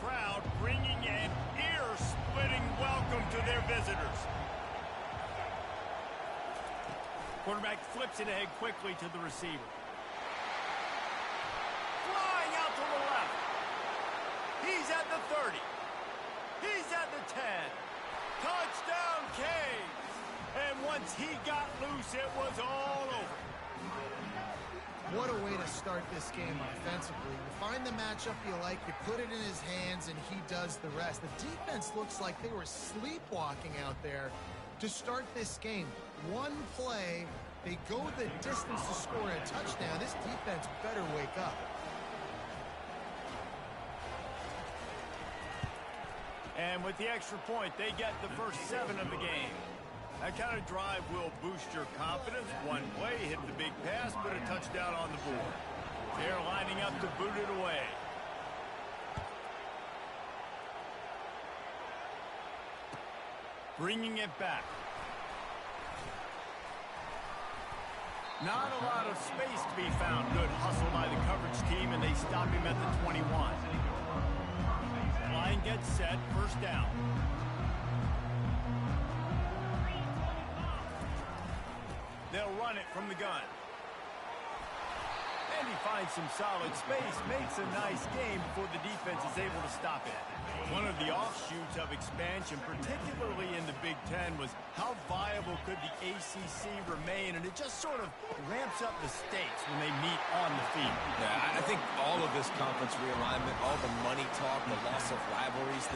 crowd bringing an ear-splitting welcome to their visitors. Quarterback flips it ahead quickly to the receiver. Flying out to the left. He's at the 30. He's at the 10. Touchdown, Canes. And once he got loose, it was all over. What a way to start this game offensively. You find the matchup you like, you put it in his hands, and he does the rest. The defense looks like they were sleepwalking out there to start this game. One play, they go the distance to score a touchdown. This defense better wake up. And with the extra point, they get the first 7 of the game. That kind of drive will boost your confidence. One play, hit the big pass, put a touchdown on the board. They're lining up to boot it away. Bringing it back. Not a lot of space to be found. Good hustle by the coverage team, and they stop him at the 21. Line gets set, first down. They'll run it from the gun. And he finds some solid space, makes a nice game before the defense is able to stop it. One of the offshoots of expansion, particularly in the Big Ten, was how viable could the ACC remain, and it just sort of ramps up the stakes when they meet on the field. Yeah, I think all of this conference realignment, all the money talk, the loss of rivalries,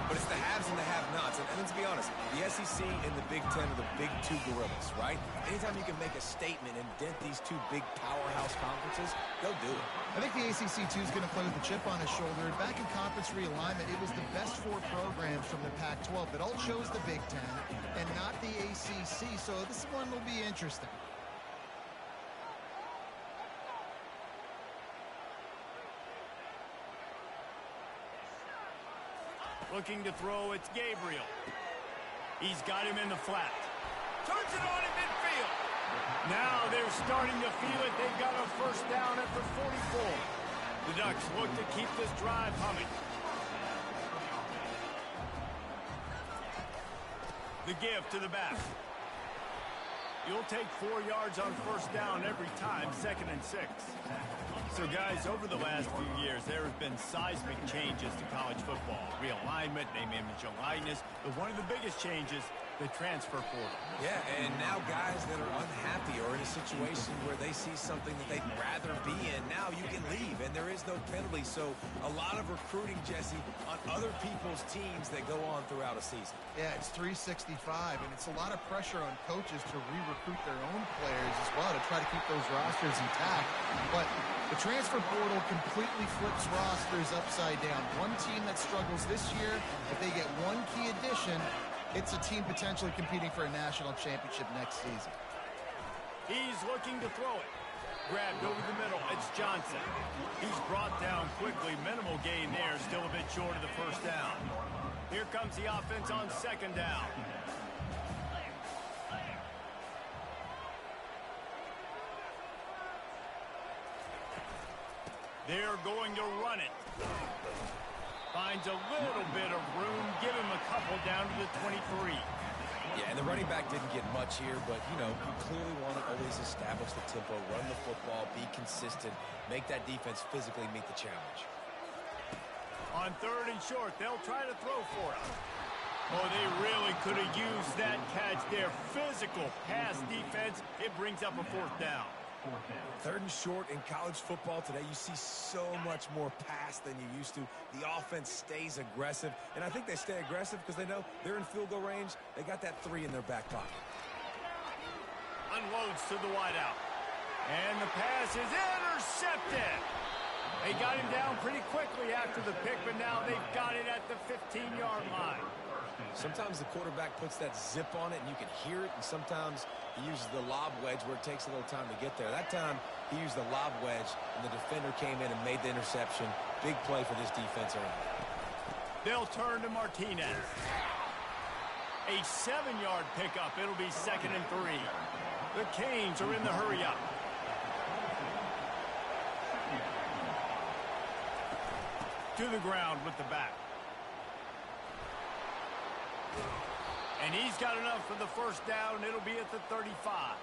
but it's the haves and the have-nots. And let's be honest, the SEC and the Big Ten are the big two gorillas, right? Anytime you can make a statement and dent these two big powerhouse conferences, go do it. I think the ACC, too, is going to play with a chip on his shoulder. Back in conference realignment, it was the best 4 programs from the Pac-12 that all chose the Big Ten and not the ACC, so this one will be interesting. Looking to throw, it's Gabriel. He's got him in the flat. Turns it on in midfield. Now they're starting to feel it. They've got a first down at the 44. The Ducks look to keep this drive humming. The give to the back. You'll take 4 yards on first down every time, 2nd and 6. So, guys, over the last few years, there have been seismic changes to college football. Realignment, name, image, and likeness. But one of the biggest changes, the transfer portal. Yeah, and now guys that are unhappy or in a situation where they see something that they'd rather be in, now you can leave, and there is no penalty. So a lot of recruiting, Jesse, on other people's teams that go on throughout a season. Yeah, it's 365, and it's a lot of pressure on coaches to re-recruit their own players as well to try to keep those rosters intact. But the transfer portal completely flips rosters upside down. One team that struggles this year, if they get one key addition, it's a team potentially competing for a national championship next season. He's looking to throw it. Grabbed over the middle. It's Johnson. He's brought down quickly. Minimal gain there. Still a bit short of the first down. Here comes the offense on 2nd down. They're going to run it. Finds a little bit of room. Give him a couple down to the 23. Yeah, and the running back didn't get much here, but, you know, you clearly want to always establish the tempo, run the football, be consistent, make that defense physically meet the challenge. On 3rd and short, they'll try to throw for it. Oh, they really could have used that catch there. Physical pass defense. It brings up a 4th down. 3rd and short in college football today, you see so much more pass than you used to. The offense stays aggressive, and I think they stay aggressive because they know they're in field goal range. They got that 3 in their back pocket. Unloads to the wideout. And the pass is intercepted. They got him down pretty quickly after the pick, but now they've got it at the 15-yard line. Sometimes the quarterback puts that zip on it, and you can hear it, and sometimes he uses the lob wedge where it takes a little time to get there. That time, he used the lob wedge, and the defender came in and made the interception. Big play for this defense early. They'll turn to Martinez. A 7-yard pickup. It'll be 2nd and 3. The Canes are in the to the ground with the back. And he's got enough for the first down. It'll be at the 35.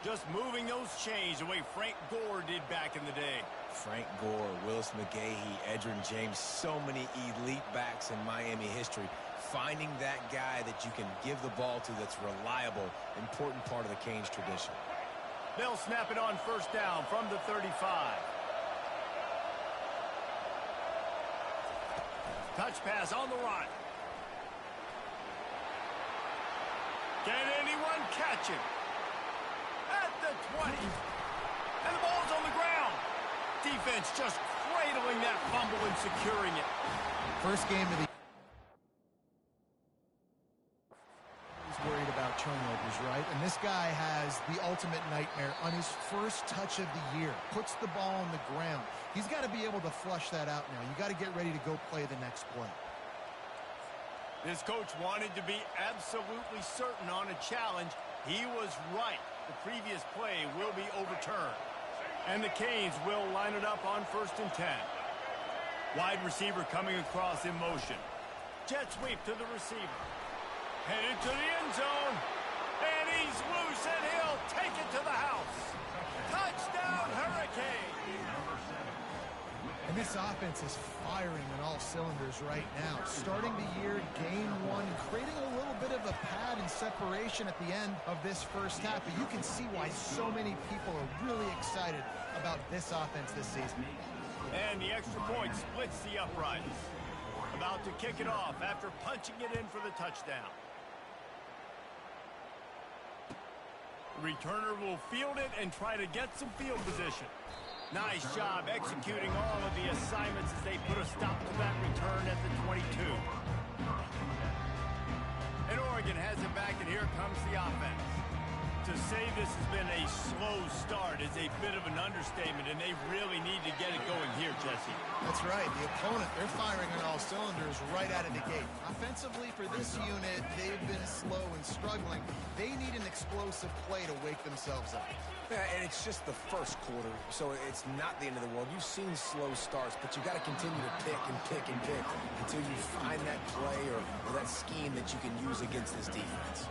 Just moving those chains the way Frank Gore did back in the day. Frank Gore, Willis McGahee, Edgerrin James, so many elite backs in Miami history. Finding that guy that you can give the ball to that's reliable, important part of the Canes tradition. They'll snap it on first down from the 35. Touch pass on the run. Can anyone catch him? At the 20. And the ball's on the ground. Defense just cradling that fumble and securing it. First game of the he's worried about turnovers, right? And this guy has the ultimate nightmare on his first touch of the year. Puts the ball on the ground. He's got to be able to flush that out now. You got to get ready to go play the next play. This coach wanted to be absolutely certain on a challenge. He was right. The previous play will be overturned. And the Canes will line it up on 1st and 10. Wide receiver coming across in motion. Jet sweep to the receiver. Headed to the end zone. And he's loose, and he'll take it to the house. Touchdown, Hurricane! And this offense is firing on all cylinders right now. Starting the year, game one, creating a little bit of a pad and separation at the end of this first half. But you can see why so many people are really excited about this offense this season. And the extra point splits the uprights. About to kick it off after punching it in for the touchdown. Returner will field it and try to get some field position. Nice job executing all of the assignments as they put a stop to that return at the 22. And Oregon has it back, and here comes the offense. To say this has been a slow start is a bit of an understatement, and they really need to get it going here, Jesse. That's right. The opponent, they're firing on all cylinders right out of the gate. Offensively, for this unit, they've been slow and struggling. They need an explosive play to wake themselves up. Yeah, and it's just the first quarter, so it's not the end of the world. You've seen slow starts, but you got to continue to pick and pick and pick until you find that play or that scheme that you can use against this defense.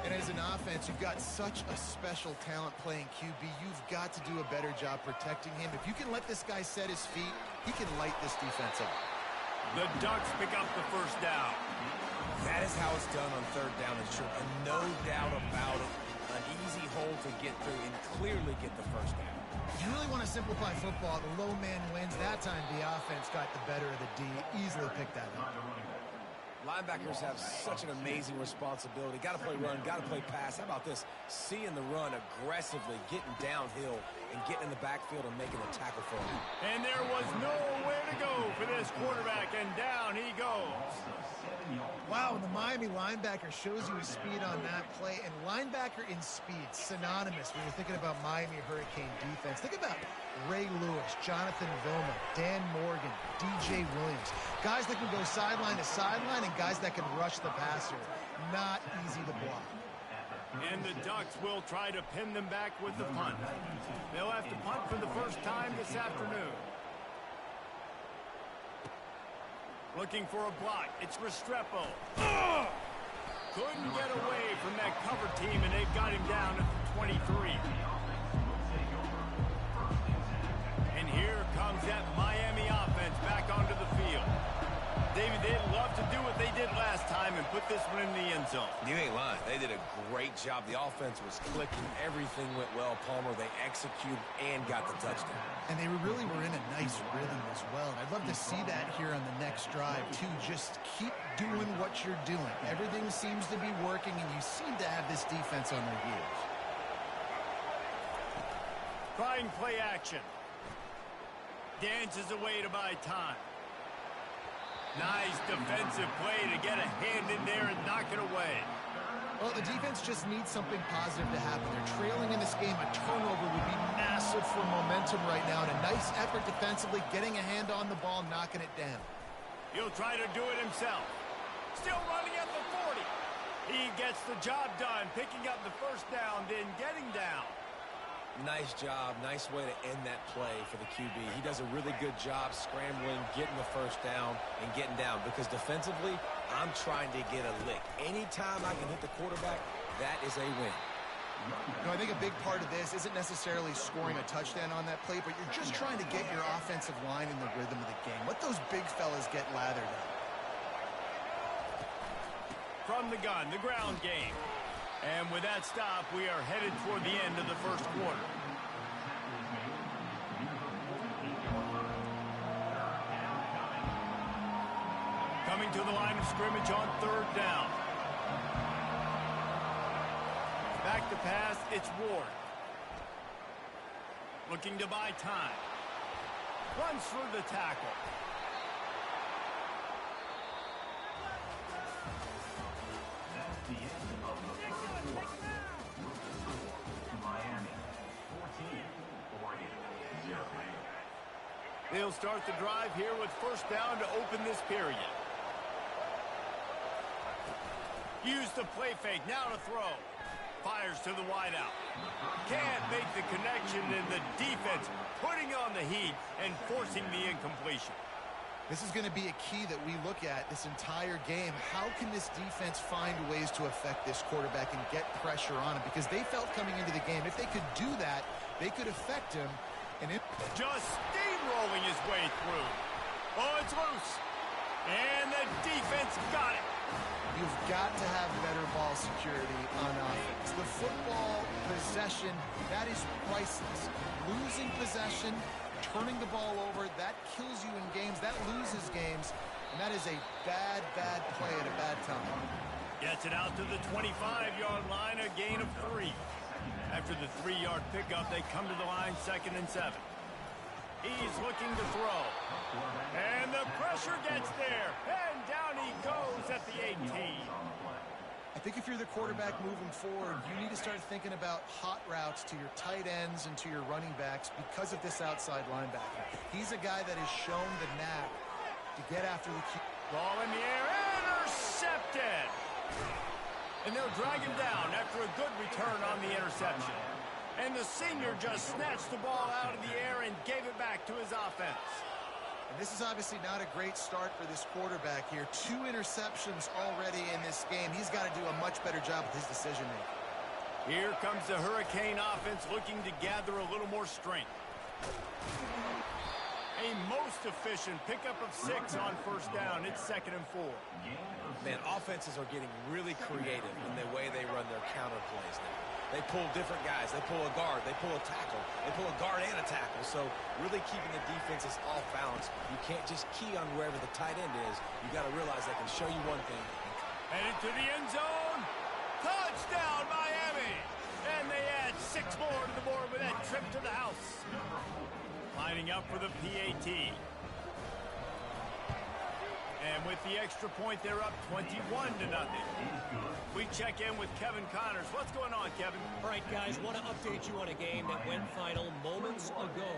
And as an offense, you've got such a special talent playing QB. You've got to do a better job protecting him. If you can let this guy set his feet, he can light this defense up. The Ducks pick up the first down. That is how it's done on third down and short. And no doubt about it, an easy hole to get through and clearly get the first down. If you really want to simplify football, the low man wins. That time, the offense got the better of the D. Easily picked that up. Linebackers have such an amazing responsibility. Got to play run, got to play pass. How about this? Seeing the run aggressively, getting downhill, and getting in the backfield and making the tackle for him. And there was nowhere to go for this quarterback, and down he goes. Wow, and the Miami linebacker shows you his speed on that play. And linebacker in speed, synonymous when you're thinking about Miami Hurricane defense. Think about Ray Lewis, Jonathan Vilma, Dan Morgan, DJ Williams. Guys that can go sideline to sideline and guys that can rush the passer. Not easy to block. And the Ducks will try to pin them back with the punt. They'll have to punt for the first time this afternoon. Looking for a block. It's Restrepo. Couldn't get away from that cover team, and they've got him down at the 23. And here comes that Miami offense back onto the field. David, they'd love to do what they did last time and put this one in the end zone. You ain't lying. They did a great job. The offense was clicking. Everything went well. Palmer, they executed and got the touchdown. And they really were in a nice rhythm as well. And I'd love to see that here on the next drive, too. Just keep doing what you're doing. Everything seems to be working, and you seem to have this defense on their heels. Trying play action. Dances away to buy time. Nice defensive play to get a hand in there and knock it away. Well, the defense just needs something positive to happen. They're trailing in this game. A turnover would be massive for momentum right now. And a nice effort defensively, getting a hand on the ball, knocking it down. He'll try to do it himself. Still running at the 40. He gets the job done, picking up the first down, then getting down. Nice job. Nice way to end that play for the QB. He does a really good job scrambling, getting the first down, and getting down. Because defensively, I'm trying to get a lick. Anytime I can hit the quarterback, that is a win. You know, I think a big part of this isn't necessarily scoring a touchdown on that play, but you're just trying to get your offensive line in the rhythm of the game. Let those big fellas get lathered up. From the gun, the ground game. And with that stop, we are headed toward the end of the first quarter. Coming to the line of scrimmage on third down. Back to pass, it's Ward. Looking to buy time. Runs through the tackle. They'll start the drive here with first down to open this period. Use the play fake, now to throw. Fires to the wideout. Can't make the connection, and the defense putting on the heat and forcing the incompletion. This is going to be a key that we look at this entire game. How can this defense find ways to affect this quarterback and get pressure on him? Because they felt coming into the game, if they could do that, they could affect him. And it just steamrolling his way through. Oh, it's loose. And the defense got it. You've got to have better ball security on offense. The football possession, that is priceless. Losing possession, turning the ball over, that kills you in games. That loses games. And that is a bad, bad play at a bad time. Gets it out to the 25-yard line, a gain of 3. After the 3-yard pickup, they come to the line 2nd and 7. He's looking to throw. And the pressure gets there. And down he goes at the 18. I think if you're the quarterback moving forward, you need to start thinking about hot routes to your tight ends and to your running backs because of this outside linebacker. He's a guy that has shown the knack to get after the key. Ball in the air, intercepted. And they'll drag him down after a good return on the interception. And the senior just snatched the ball out of the air and gave it back to his offense. And this is obviously not a great start for this quarterback here. 2 interceptions already in this game. He's got to do a much better job with his decision-making. Here comes the Hurricane offense looking to gather a little more strength. A most efficient pickup of 6 on first down. It's 2nd and 4. Man, offenses are getting really creative in the way they run their counter plays now. They pull different guys. They pull a guard. They pull a tackle. They pull a guard and a tackle. So really keeping the defenses off balance. You can't just key on wherever the tight end is. You got to realize they can show you one thing. Headed to the end zone. Touchdown, Miami. And they add 6 more to the board with that trip to the house. Lining up for the PAT. And with the extra point, they're up 21-0. We check in with Kevin Connors. What's going on, Kevin? All right, guys, want to update you on a game that went final moments ago.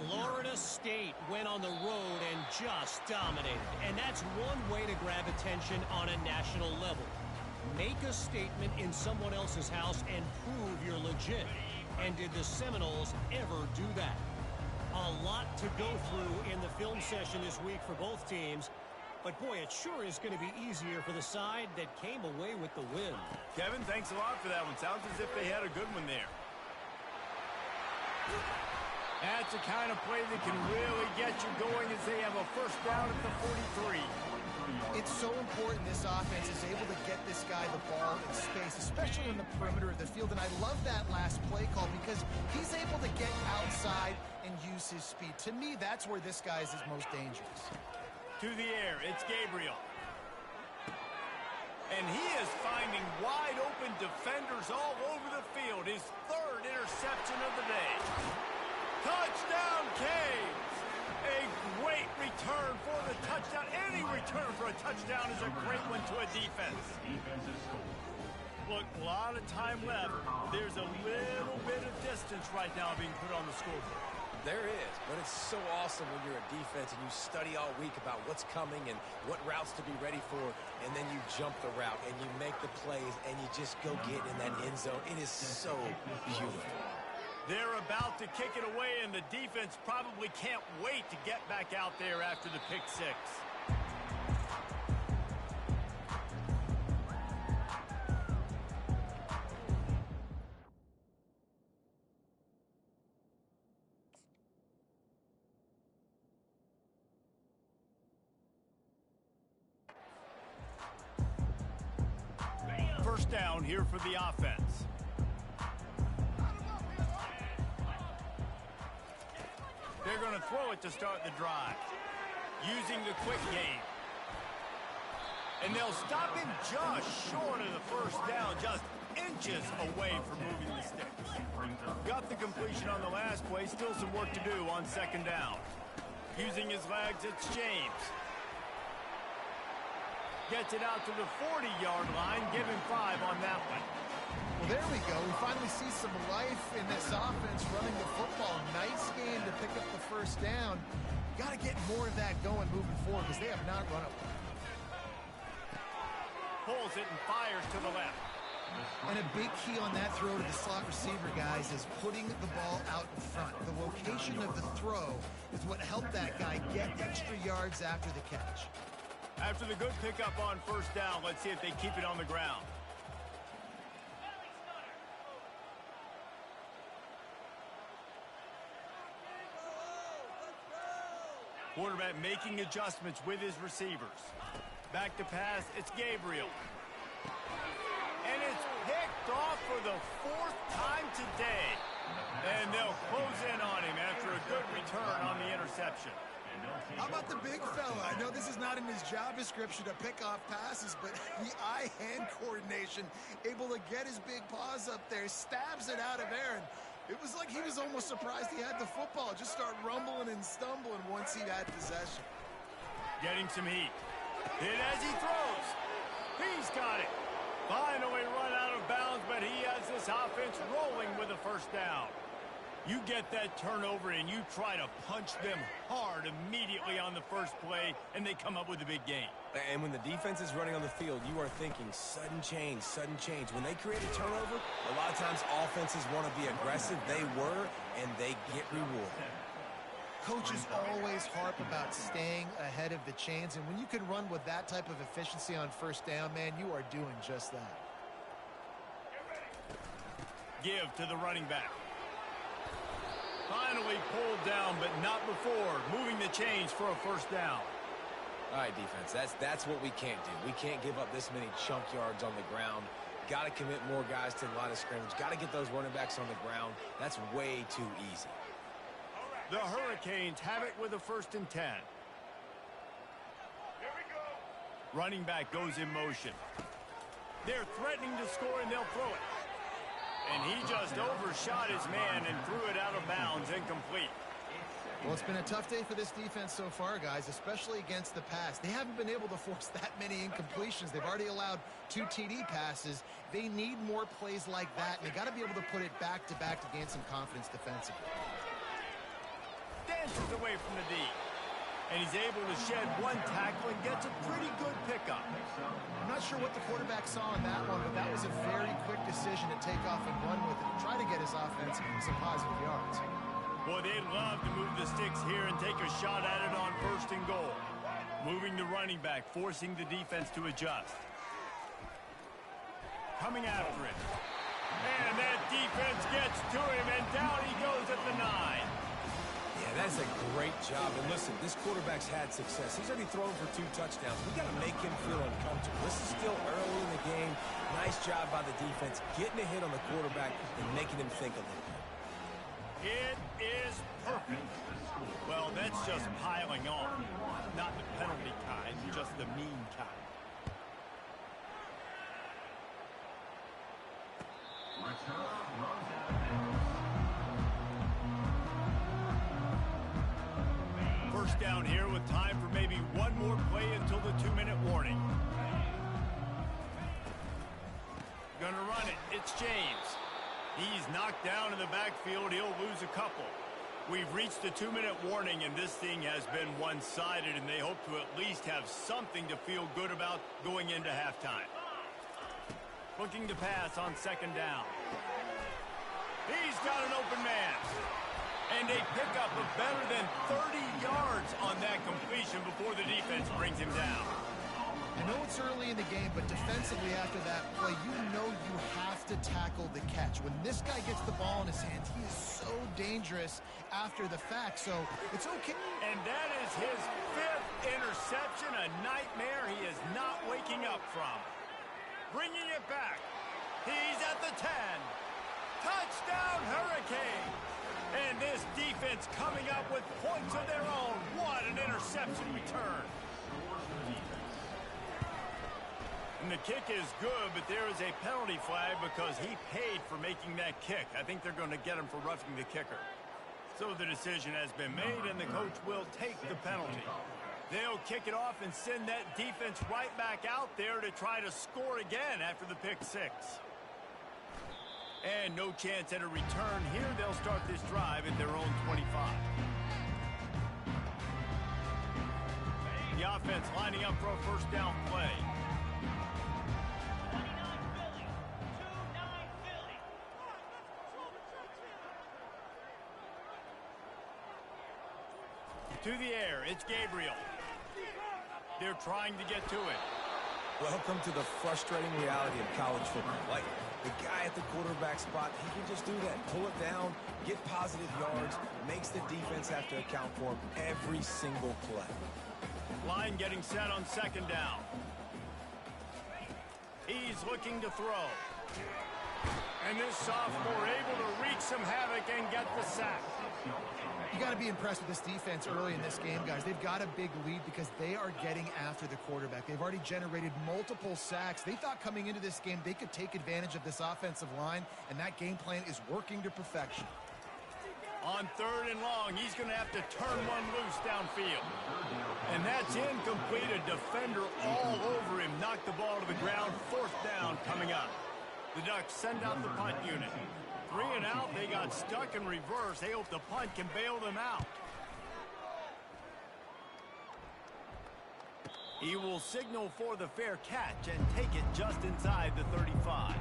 Florida State went on the road and just dominated. And that's one way to grab attention on a national level. Make a statement in someone else's house and prove you're legit. And did the Seminoles ever do that? A lot to go through in the film session this week for both teams. But, boy, it sure is going to be easier for the side that came away with the win. Kevin, thanks a lot for that one. Sounds as if they had a good one there. That's the kind of play that can really get you going as they have a first down at the 43. It's so important this offense is able to get this guy the ball in space, especially in the perimeter of the field. And I love that last play call because he's able to get outside and use his speed. To me, that's where this guy is his most dangerous. To the air, it's Gabriel. And he is finding wide open defenders all over the field. His 3rd interception of the day. Touchdown, Canes! A great return for the touchdown. Any return for a touchdown is a great one to a defense. Look, a lot of time left. There's a little bit of distance right now being put on the scoreboard. There is, but it's so awesome when you're a defense and you study all week about what's coming and what routes to be ready for, and then you jump the route and you make the plays and you just go get in that end zone. It is so beautiful. They're about to kick it away, and the defense probably can't wait to get back out there after the pick six. First down here for the offense. They're going to throw it to start the drive, using the quick game. And they'll stop him just short of the first down, just inches away from moving the sticks. Got the completion on the last play, still some work to do on second down. Using his legs, it's James. Gets it out to the 40-yard line, give him 5 on that one. Well, there we go. We finally see some life in this offense running the football. Nice game to pick up the first down. Got to get more of that going moving forward because they have not run it well. Pulls it and fires to the left. And a big key on that throw to the slot receiver, guys, is putting the ball out in front. The location of the throw is what helped that guy get extra yards after the catch. After the good pickup on first down, let's see if they keep it on the ground. Quarterback making adjustments with his receivers. Back to pass, it's Gabriel. And it's picked off for the 4th time today. And they'll close in on him after a good return on the interception. How about the big fella? I know this is not in his job description to pick off passes, but the eye-hand coordination, able to get his big paws up there, stabs it out of Aaron. It was like he was almost surprised he had the football. Just start rumbling and stumbling once he had possession. Getting some heat. And as he throws, he's got it. Finally run out of bounds, but he has this offense rolling with a first down. You get that turnover and you try to punch them hard immediately on the first play, and they come up with a big gain. And when the defense is running on the field, you are thinking sudden change, sudden change. When they create a turnover, a lot of times offenses want to be aggressive. They were, and they get rewarded. Coaches always harp about staying ahead of the chains, and when you can run with that type of efficiency on first down, man, you are doing just that. Give to the running back. Finally pulled down, but not before. Moving the chains for a first down. All right, defense, that's what we can't do. We can't give up this many chunk yards on the ground. Got to commit more guys to the line of scrimmage. Got to get those running backs on the ground. That's way too easy. The Hurricanes have it with a 1st and 10. Here we go. Running back goes in motion. They're threatening to score, and they'll throw it. And he just overshot his man and threw it out of bounds, incomplete. Well, it's been a tough day for this defense so far, guys, especially against the pass. They haven't been able to force that many incompletions. They've already allowed 2 TD passes. They need more plays like that, and they got to be able to put it back-to-back to gain some confidence defensively. Dances away from the D. And he's able to shed 1 tackle and gets a pretty good pickup. I'm not sure what the quarterback saw in that one, but that was a very quick decision to take off and run with it and try to get his offense some positive yards. Boy, they'd love to move the sticks here and take a shot at it on 1st and goal. Moving the running back, forcing the defense to adjust. Coming after it. And that defense gets to him, and down he goes at the 9. Yeah, that's a great job. And listen, this quarterback's had success. He's already thrown for 2 touchdowns. We got to make him feel uncomfortable. This is still early in the game. Nice job by the defense, getting a hit on the quarterback and making him think a little bit. It is perfect. Well, that's just piling on. Not the penalty kind, just the mean kind. First down here with time for maybe one more play until the 2-minute warning. Gonna run it. It's James. He's knocked down in the backfield. He'll lose a couple. We've reached the 2-minute warning, and this thing has been one-sided, and they hope to at least have something to feel good about going into halftime. Looking to pass on second down. He's got an open man. And a pickup of better than 30 yards on that completion before the defense brings him down. I know it's early in the game, but defensively after that play, you know you have to tackle the catch. When this guy gets the ball in his hands, he is so dangerous after the fact, so it's okay. And that is his 5th interception, a nightmare he is not waking up from. Bringing it back. He's at the 10. Touchdown, Hurricane. And this defense coming up with points of their own. What an interception return. And the kick is good, but there is a penalty flag because he paid for making that kick. I think they're going to get him for roughing the kicker. So the decision has been made, and the coach will take the penalty. They'll kick it off and send that defense right back out there to try to score again after the pick 6. And no chance at a return here. They'll start this drive at their own 25. The offense lining up for a first down play. To the air, it's Gabriel. They're trying to get to it. Welcome to the frustrating reality of college football. Like, the guy at the quarterback spot, he can just do that. Pull it down, get positive yards, makes the defense have to account for him every single play. Line getting set on second down. He's looking to throw. And this sophomore able to wreak some havoc and get the sack. You got to be impressed with this defense early in this game, guys. They've got a big lead because they are getting after the quarterback. They've already generated multiple sacks. They thought coming into this game they could take advantage of this offensive line, and that game plan is working to perfection. On 3rd and long, he's going to have to turn one loose downfield. And that's incomplete. A defender all over him. Knocked the ball to the ground. 4th down coming up. The Ducks send out the punt unit. 3 and out, they got stuck in reverse. They hope the punt can bail them out. He will signal for the fair catch and take it just inside the 35.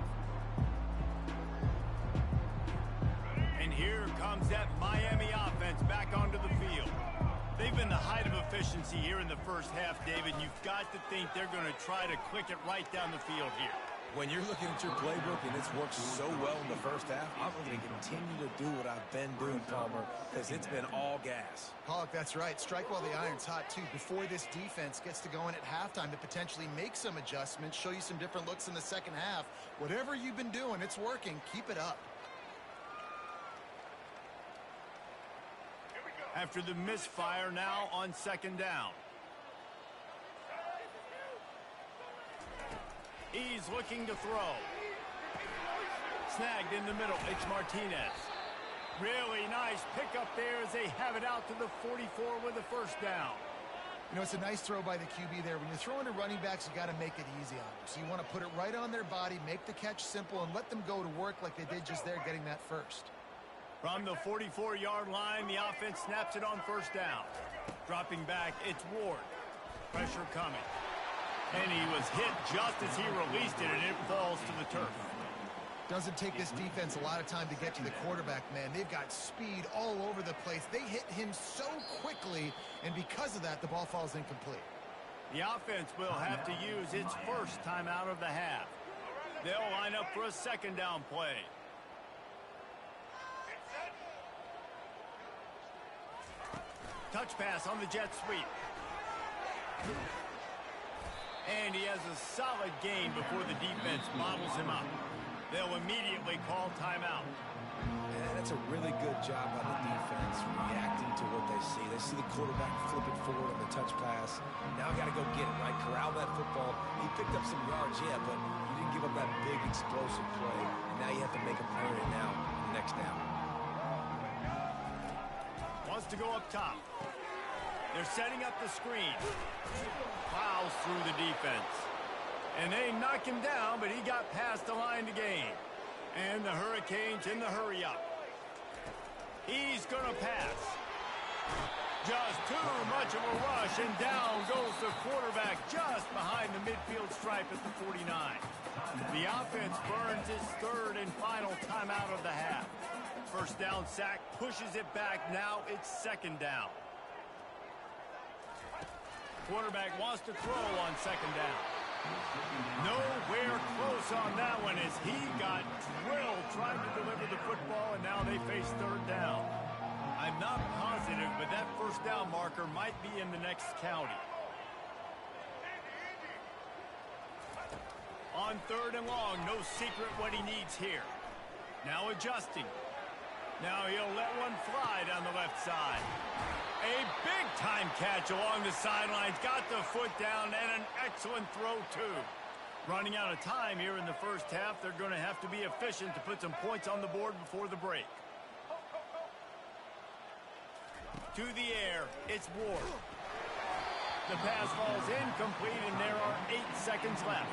And here comes that Miami offense back onto the field. They've been the height of efficiency here in the first half, David. You've got to think they're going to try to click it right down the field here. When you're looking at your playbook and it's worked so well in the first half, I'm going to continue to do what I've been doing, Palmer, because it's been all gas. Pollock, that's right. Strike while the iron's hot, too. Before this defense gets to going at halftime to potentially make some adjustments, show you some different looks in the second half. Whatever you've been doing, it's working. Keep it up. After the misfire, now on second down. He's looking to throw. Snagged in the middle. It's Martinez. Really nice pickup there as they have it out to the 44 with the first down. You know, it's a nice throw by the QB there. When you're throwing to running backs, you got to make it easy on them. So you want to put it right on their body, make the catch simple, and let them go to work like they did just there getting that first. From the 44-yard line, the offense snaps it on first down. Dropping back, it's Ward. Pressure coming. And he was hit just as he released it, and it falls to the turf. Doesn't take this defense a lot of time to get to the quarterback, man. They've got speed all over the place. They hit him so quickly, and because of that, the ball falls incomplete. The offense will have to use its first timeout of the half. They'll line up for a second down play. Touch pass on the jet sweep. And he has a solid gain before the defense bottles him up. They'll immediately call timeout. And that's a really good job by the defense, reacting to what they see. They see the quarterback flip it forward on the touch pass. Now got to go get it, right? Corral that football. He picked up some yards, yeah, but you didn't give up that big explosive play. And now you have to make him earn it now in the next down. Wants to go up top. They're setting up the screen. Plows through the defense. And they knock him down, but he got past the line to gain. And the Hurricanes in the hurry-up. He's going to pass. Just too much of a rush, and down goes the quarterback just behind the midfield stripe at the 49. The offense burns its third and final timeout of the half. First down sack, pushes it back. Now it's second down. Quarterback wants to throw on second down. Nowhere close on that one as he got drilled trying to deliver the football, and now they face third down. I'm not positive, but that first down marker might be in the next county. On third and long, no secret what he needs here. Now adjusting. Now he'll let one fly down the left side. A big-time catch along the sidelines. Got the foot down and an excellent throw, too. Running out of time here in the first half. They're going to have to be efficient to put some points on the board before the break. To the air, it's Ward. The pass falls incomplete, and there are 8 seconds left.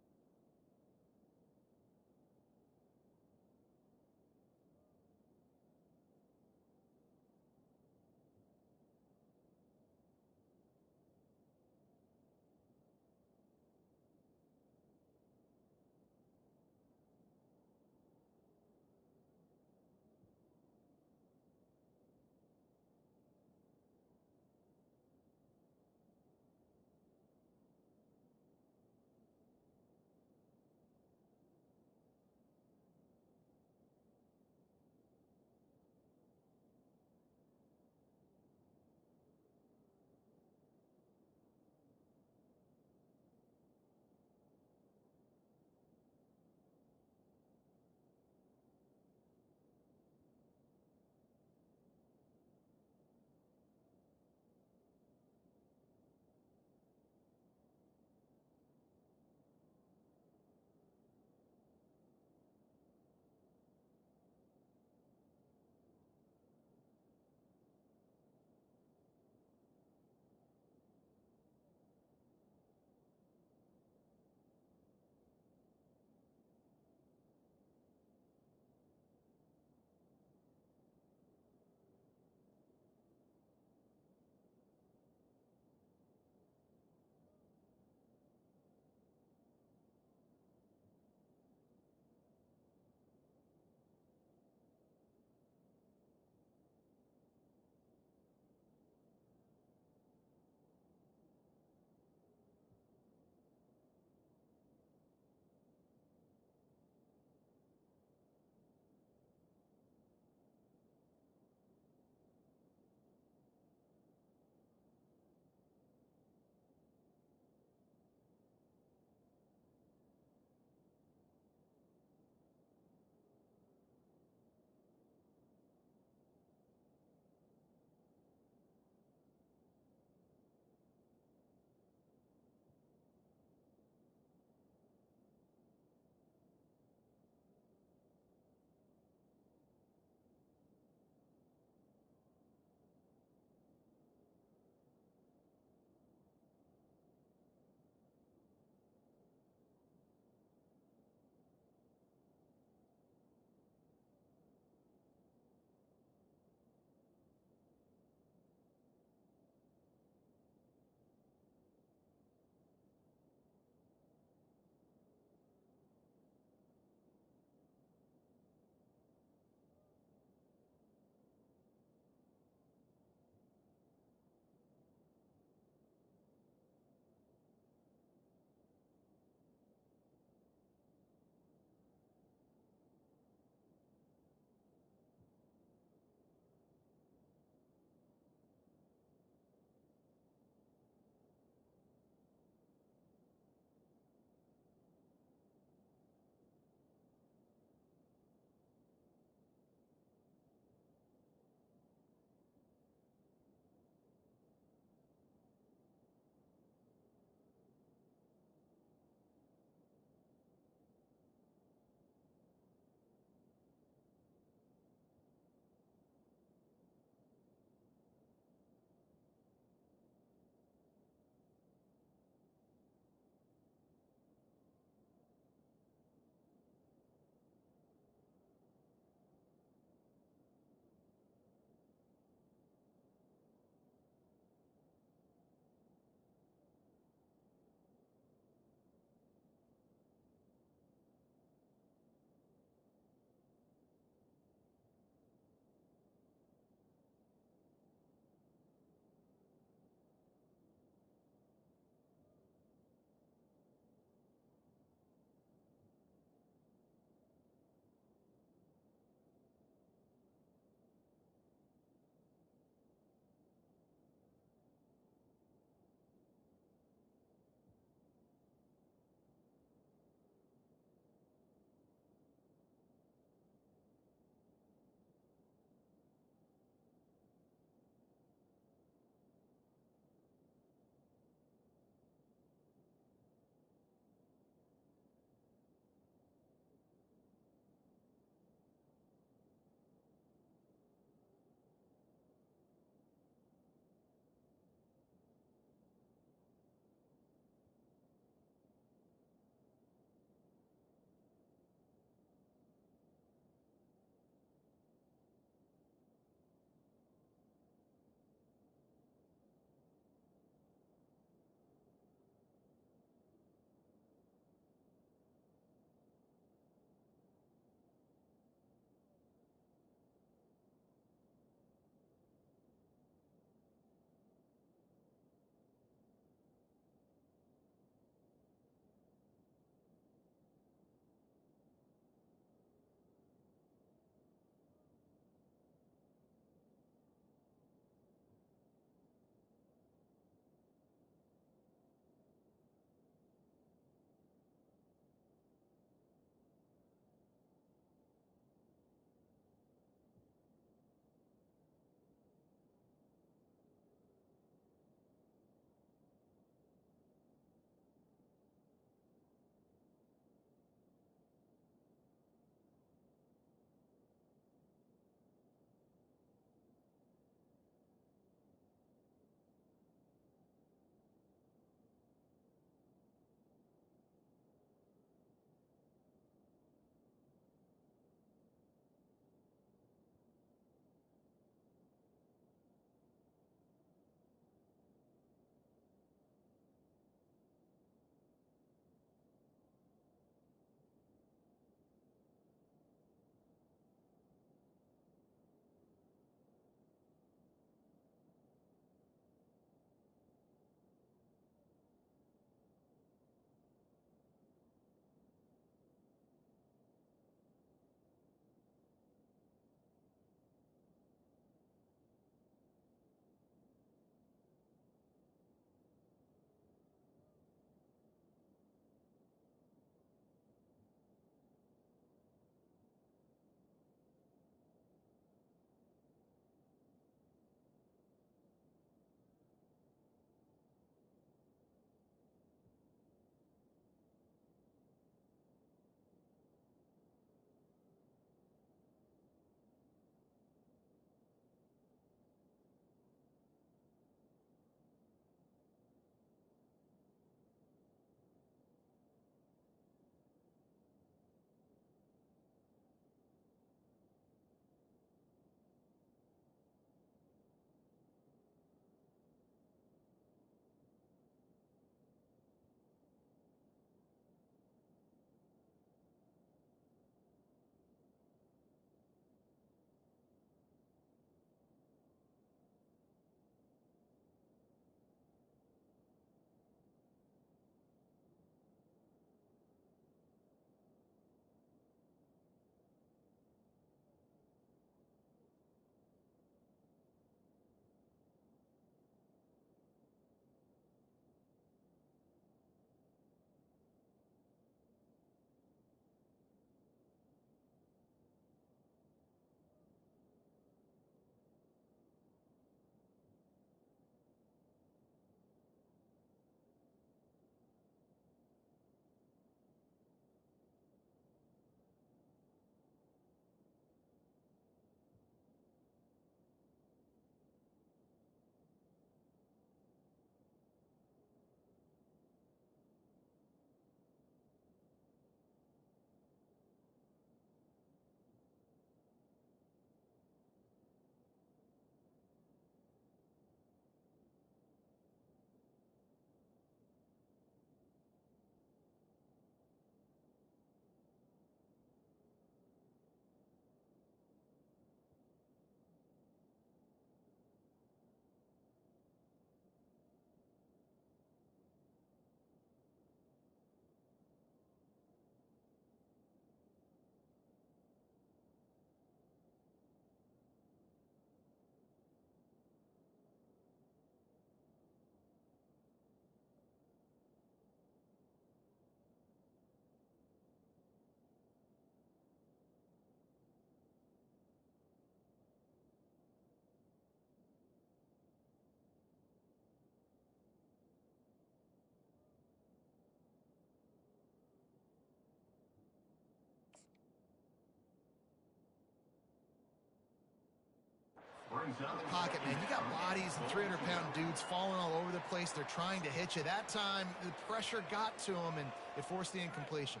In the pocket, man, you got bodies and 300-pound dudes falling all over the place. They're trying to hit you. That time, the pressure got to him, and it forced the incompletion.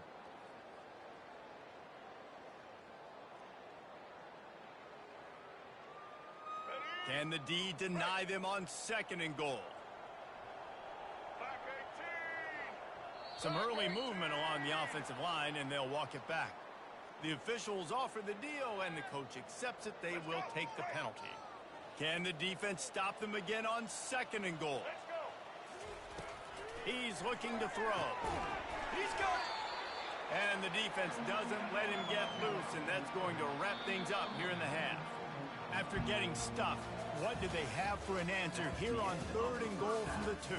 Can the D deny them on 2nd and goal? Some early movement along the offensive line, and they'll walk it back. The officials offer the deal, and the coach accepts it. They will take the penalty. Can the defense stop them again on 2nd and goal? He's looking to throw. He's got it! And the defense doesn't let him get loose, and that's going to wrap things up here in the half. After getting stuffed, what do they have for an answer here on 3rd and goal from the 2?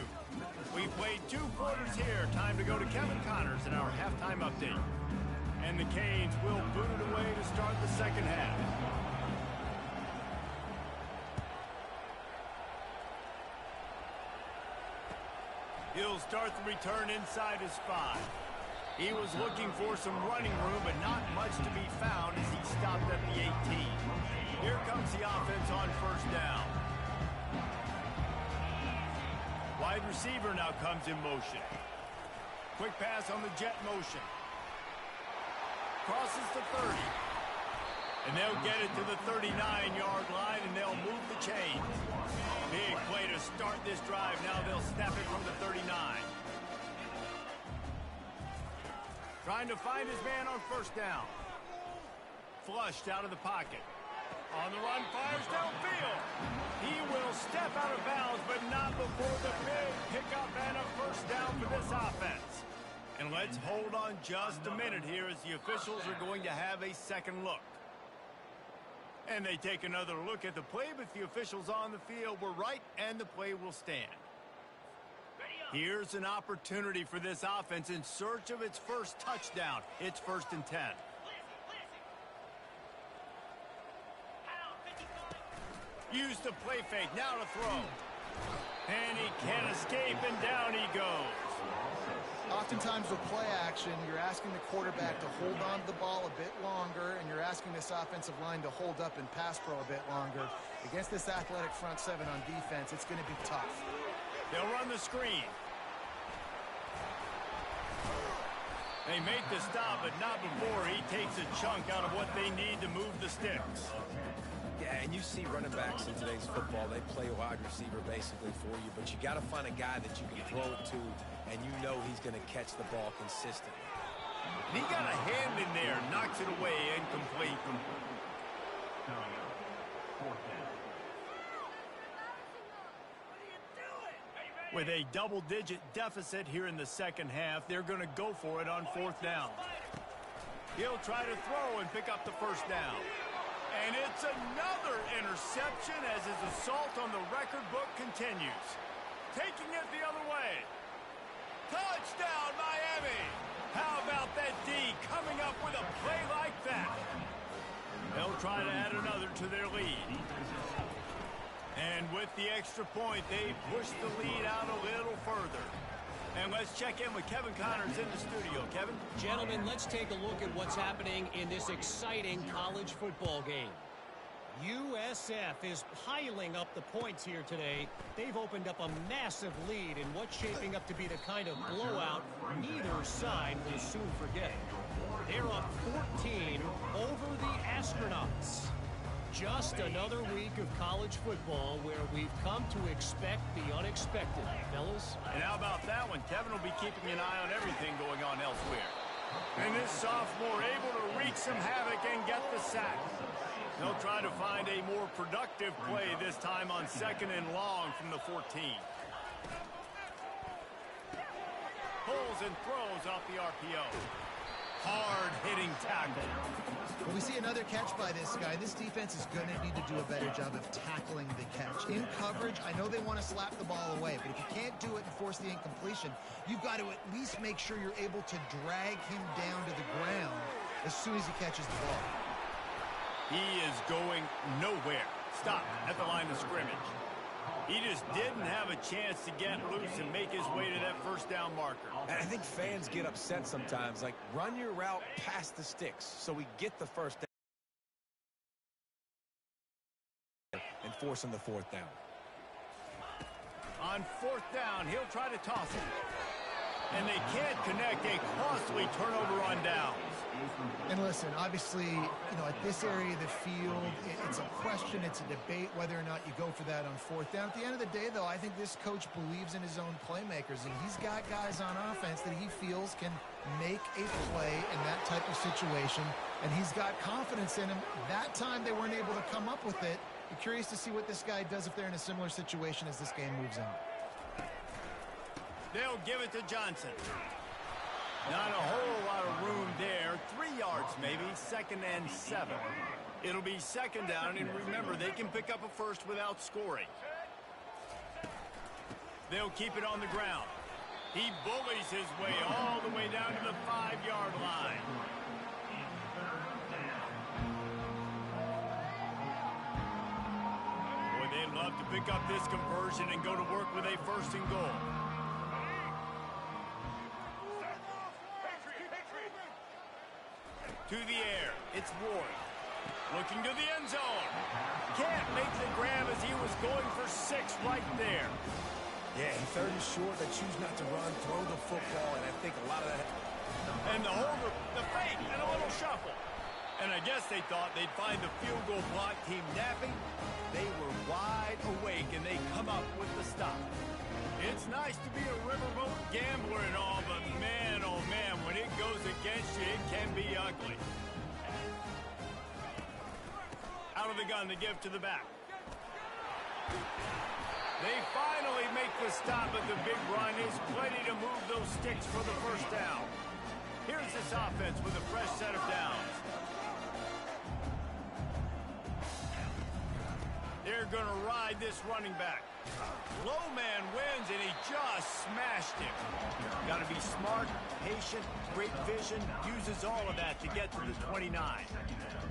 We've played 2 quarters here. Time to go to Kevin Connors in our halftime update. And the Canes will boot it away to start the 2nd half. He'll start the return inside his 5. He was looking for some running room, but not much to be found as he stopped at the 18. Here comes the offense on 1st down. Wide receiver now comes in motion. Quick pass on the jet motion. Crosses the 30. And they'll get it to the 39-yard line, and they'll move the chains. Big play to start this drive. Now they'll snap it from the 39. Trying to find his man on 1st down. Flushed out of the pocket. On the run, fires downfield. He will step out of bounds, but not before the big pickup and a 1st down for this offense. And let's hold on just a minute here as the officials are going to have a 2nd look. And they take another look at the play, but the officials on the field were right, and the play will stand. Here's an opportunity for this offense in search of its 1st touchdown. It's 1st and 10. Use the play fake, now to throw. And he can't escape, and down he goes. Oftentimes with play action, you're asking the quarterback to hold on to the ball a bit longer, and you're asking this offensive line to hold up and pass pro a bit longer. Against this athletic front 7 on defense, it's going to be tough. They'll run the screen. They make the stop, but not before he takes a chunk out of what they need to move the sticks. Yeah, and you see running backs in today's football, they play wide receiver basically for you, but you got to find a guy that you can throw it to, and you know he's going to catch the ball consistently. And he got a hand in there, knocks it away, incomplete. With a double-digit deficit here in the 2nd half, they're going to go for it on 4th down. He'll try to throw and pick up the 1st down. And it's another interception as his assault on the record book continues. Taking it the other way. Touchdown, Miami! How about that D coming up with a play like that? They'll try to add another to their lead. And with the extra point, they push the lead out a little further. And let's check in with Kevin Connors in the studio. Kevin? Gentlemen, let's take a look at what's happening in this exciting college football game. USF is piling up the points here today. They've opened up a massive lead in what's shaping up to be the kind of blowout neither side will soon forget. They're up 14 over the Astronauts. Just another week of college football where we've come to expect the unexpected, fellas. And how about that one? Kevin will be keeping an eye on everything going on elsewhere. And this sophomore able to wreak some havoc and get the sack. They'll try to find a more productive play this time on 2nd and long from the 14. Pulls and throws off the RPO. Hard-hitting tackle. When we see another catch by this guy, this defense is going to need to do a better job of tackling the catch. In coverage, I know they want to slap the ball away, but if you can't do it and force the incompletion, you've got to at least make sure you're able to drag him down to the ground as soon as he catches the ball. He is going nowhere. Stop at the line of scrimmage. He just didn't have a chance to get loose and make his way to that 1st down marker. And I think fans get upset sometimes, like run your route past the sticks so we get the 1st down. And forcing the fourth down. On fourth down, he'll try to toss it. And they can't connect, a costly turnover on downs. And listen, obviously, at this area of the field, it's a question, it's a debate whether or not you go for that on fourth down. At the end of the day, though, I think this coach believes in his own playmakers, and he's got guys on offense that he feels can make a play in that type of situation, and he's got confidence in him. That time they weren't able to come up with it. Be curious to see what this guy does if they're in a similar situation as this game moves on. They'll give it to Johnson. Not a whole lot of room there. 3 yards maybe, 2nd and 7. It'll be 2nd down, and remember, they can pick up a first without scoring. They'll keep it on the ground. He bullies his way all the way down to the 5-yard line. Boy, they'd love to pick up this conversion and go to work with a 1st and goal. To the air, it's Ward. Looking to the end zone. Can't make the grab as he was going for 6 right there. Yeah, 3rd and short. They choose not to run, throw the football, and I think a lot of that. And the holder, the fake, and a little shuffle. And I guess they thought they'd find the field goal block team napping. They were wide awake, and they come up with the stop. It's nice to be a riverboat gambler and all, but man, oh man, when it goes against you, it can be ugly. Out of the gun to give to the back. They finally make the stop, but the big run is plenty to move those sticks for the 1st down. Here's this offense with a fresh set of downs. They're going to ride this running back. Low man wins, and he just smashed him. Got to be smart, patient, great vision, uses all of that to get to the 29.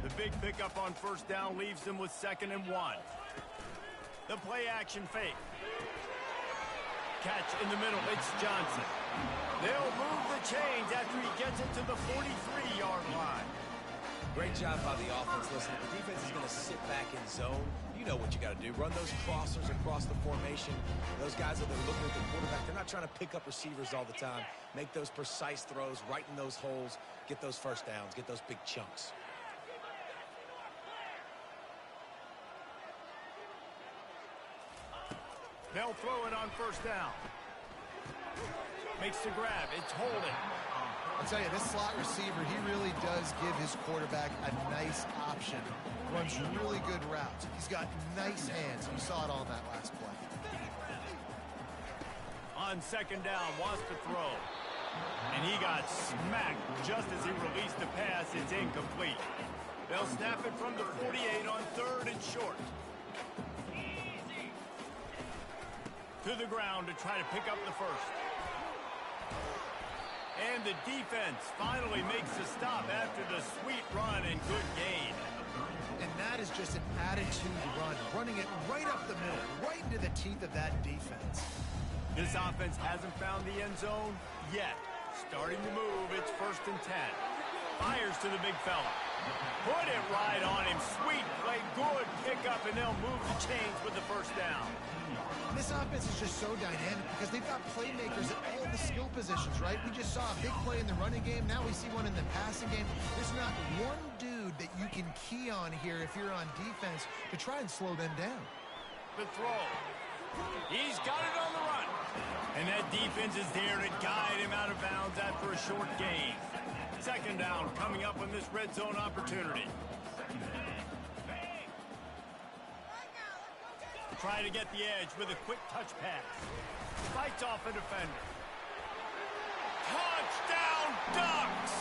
The big pickup on 1st down leaves them with 2nd and 1. The play action fake. Catch in the middle, it's Johnson. They'll move the chains after he gets it to the 43-yard line. Great job by the offense. Listen, the defense is going to sit back in zone. You know what you got to do. Run those crossers across the formation. Those guys that are looking at the quarterback, they're not trying to pick up receivers all the time. Make those precise throws, right in those holes, get those 1st downs, get those big chunks. They'll throw it on 1st down. Makes the grab. It's holding. I'll tell you, this slot receiver, he really does give his quarterback a nice option. Runs really good routes. He's got nice hands. You saw it on that last play. On 2nd down, wants to throw. And he got smacked just as he released the pass. It's incomplete. They'll snap it from the 48 on 3rd and short. To the ground to try to pick up the 1st. And the defense finally makes the stop after the sweet run and good gain. And that is just an attitude run, running it right up the middle, right into the teeth of that defense. This offense hasn't found the end zone yet. Starting to move, it's 1st and 10. Fires to the big fella. Put it right on him. Sweet play, good pickup, and they'll move the chains with the 1st down. This offense is just so dynamic because they've got playmakers at all the skill positions, right? We just saw a big play in the running game. Now we see one in the passing game. There's not one dude that you can key on here if you're on defense to try and slow them down. The throw. He's got it on the run. And that defense is there to guide him out of bounds after a short gain. 2nd down coming up on this red zone opportunity. Try to get the edge with a quick touch pass. Fights off a defender. Touchdown Ducks!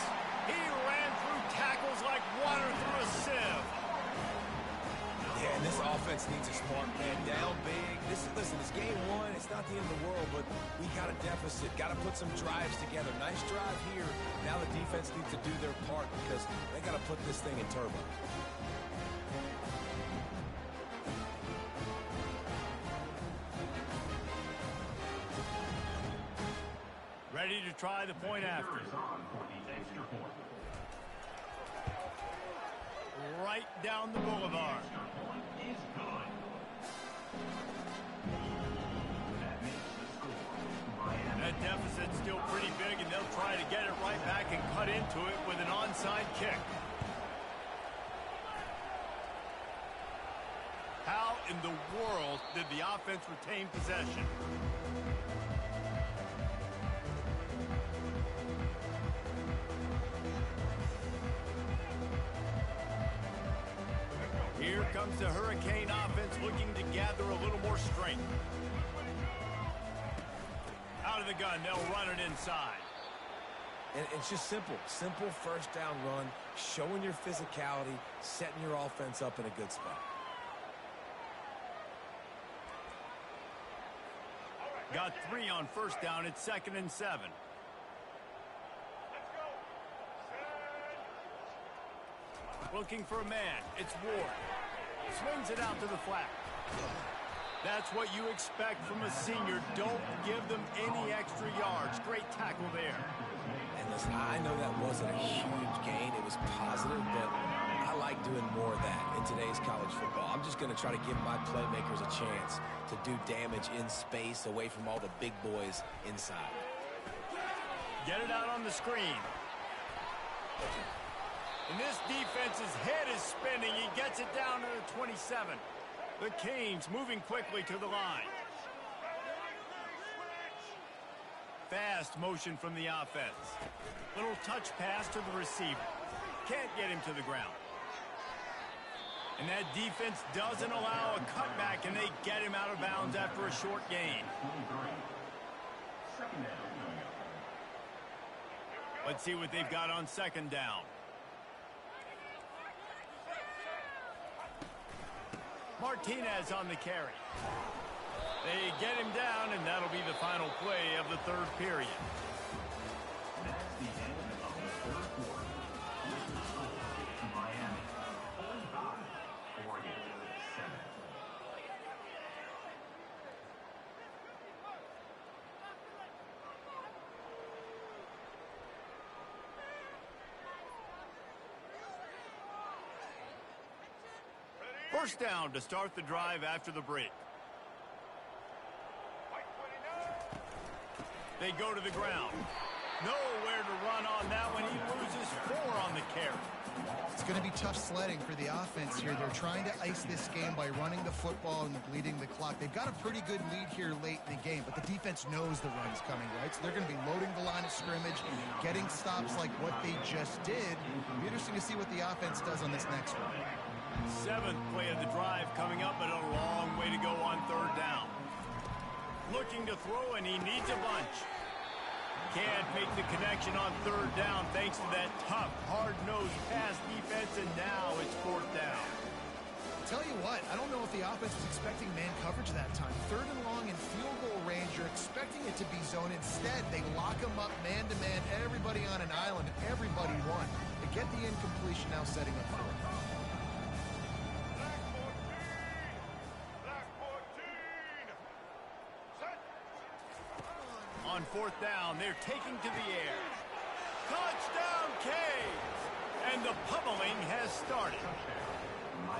He ran through tackles like water through a sieve. Yeah, and this offense needs a smart man down big. Listen, it's game 1. It's not the end of the world, but we got a deficit. Got to put some drives together. Nice drive here. Now the defense needs to do their part because they got to put this thing in turbo. Ready to try the point after. Right down the boulevard. deficit's still pretty big, and they'll try to get it right back and cut into it with an onside kick. How in the world did the offense retain possession? Here comes the Hurricane offense looking to gather a little more strength. Out of the gun, they'll run it inside. And it's just simple first down run, showing your physicality, setting your offense up in a good spot. Got 3 on first down. It's 2nd and 7. Looking for a man. It's Ward. Swings it out to the flat. That's what you expect from a senior. Don't give them any extra yards. Great tackle there. And listen, I know that wasn't a huge gain. It was positive, but I like doing more of that in today's college football. I'm just going to try to give my playmakers a chance to do damage in space away from all the big boys inside. Get it out on the screen. And this defense's head is spinning. He gets it down to the 27. The Canes moving quickly to the line. Fast motion from the offense. Little touch pass to the receiver. Can't get him to the ground. And that defense doesn't allow a cutback, and they get him out of bounds after a short gain. Let's see what they've got on 2nd down. Martinez on the carry. They get him down, and that'll be the final play of the 3rd period. That's the end of the 3rd quarter. This is Miami. 45, Oregon 7. First down to start the drive after the break. They go to the ground. Nowhere to run on that one. He loses 4 on the carry. It's going to be tough sledding for the offense here. They're trying to ice this game by running the football and bleeding the clock. They've got a pretty good lead here late in the game, but the defense knows the run's coming, right? So they're going to be loading the line of scrimmage, getting stops like what they just did. It'll be interesting to see what the offense does on this next one. 7th play of the drive coming up, but a long way to go on 3rd down. Looking to throw, and he needs a bunch. Can't make the connection on 3rd down thanks to that tough, hard-nosed pass defense, and now it's 4th down. Tell you what, I don't know if the offense was expecting man coverage that time. 3rd and long in field goal range, you're expecting it to be zone. Instead, they lock them up man-to-man, everybody on an island, and everybody won. They get the incompletion, now setting up 4th. On 4th down, they're taking to the air. Touchdown, Canes! And the pummeling has started.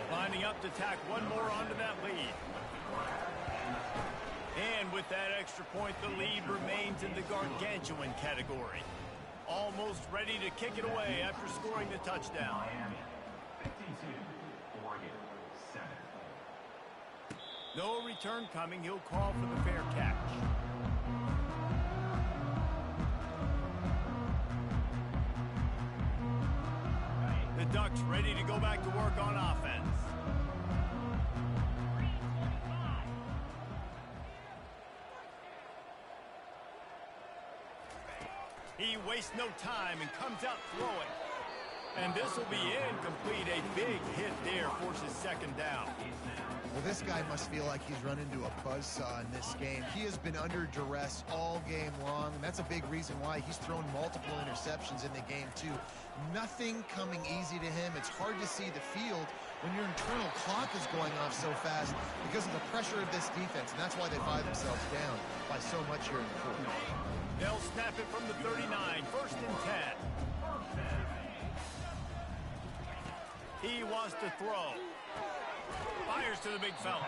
Lining up to tack one more onto that lead. And with that extra point, the lead remains in the gargantuan category. Almost ready to kick it away after scoring the touchdown. Miami 52, Oregon 7. No return coming. He'll call for the fair catch. The Ducks ready to go back to work on offense. He wastes no time and comes out throwing. And this will be incomplete. A big hit there forces 2nd down. Well, this guy must feel like he's run into a buzzsaw in this game. He has been under duress all game long, and that's a big reason why he's thrown multiple interceptions in the game, too. Nothing coming easy to him. It's hard to see the field when your internal clock is going off so fast because of the pressure of this defense, and that's why they find themselves down by so much here in the 4th. They'll snap it from the 39, 1st and 10. He wants to throw. Fires to the big fella.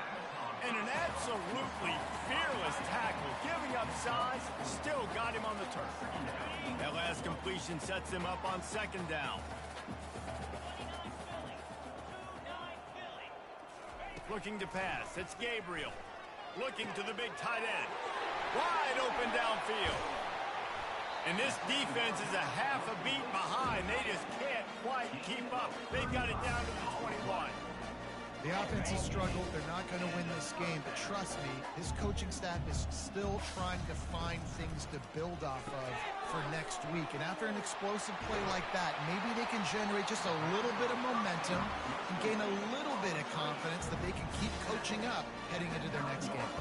And an absolutely fearless tackle, giving up size, still got him on the turf. That last completion sets him up on second down. Looking to pass, it's Gabriel. Looking to the big tight end. Wide open downfield. And this defense is a half a beat behind. They just can't quite keep up. They've got it down to the 21. The offense has struggled. They're not going to win this game. But trust me, his coaching staff is still trying to find things to build off of for next week. And after an explosive play like that, maybe they can generate just a little bit of momentum and gain a little bit of confidence that they can keep coaching up heading into their next game.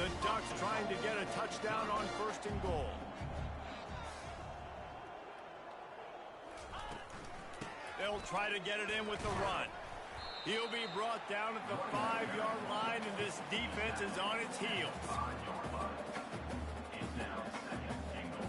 The Ducks trying to get a touchdown on first and goal. They'll try to get it in with the run. He'll be brought down at the 5-yard line, and this defense is on its heels. 5-yard line. It's now second and goal.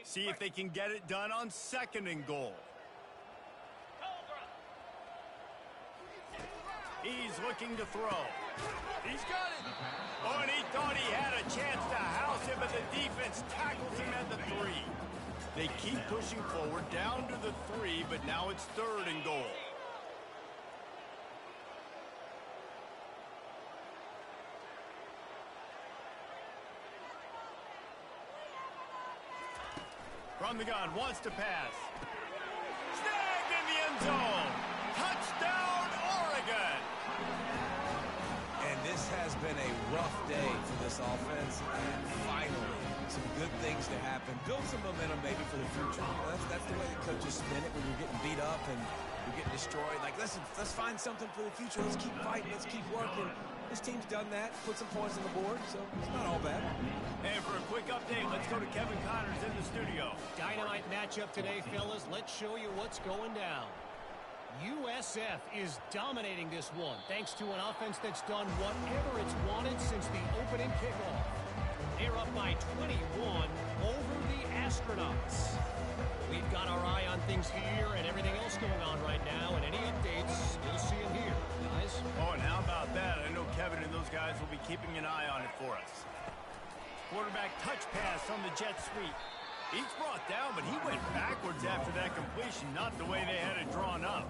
See if they can get it done on second and goal. He's looking to throw. He's got it. Oh, and he thought he had a chance to house him, but the defense tackles him at the 3. They keep pushing forward down to the 3, but now it's third and goal. From the gun, wants to pass. Snagged in the end zone. Touchdown, Oregon. And this has been a rough day for this offense. And finally, some good things to happen. Build some momentum maybe for the future. You know, that's the way the coaches spin it when you're getting beat up and you're getting destroyed. Like, listen, let's find something for the future. Let's keep fighting. Let's keep working. This team's done that, put some points on the board, so it's not all bad. And for a quick update, let's go to Kevin Connors in the studio. Dynamite matchup today, fellas. Let's show you what's going down. USF is dominating this one, thanks to an offense that's done whatever it's wanted since the opening kickoff. They're up by 21 over the Astronauts. We've got our eye on things here and everything else going on right now, and any updates, you'll see them here, guys. Oh, and how about that? I know Kevin and those guys will be keeping an eye on it for us. Quarterback touch pass on the jet sweep. He's brought down, but he went backwards after that completion, not the way they had it drawn up.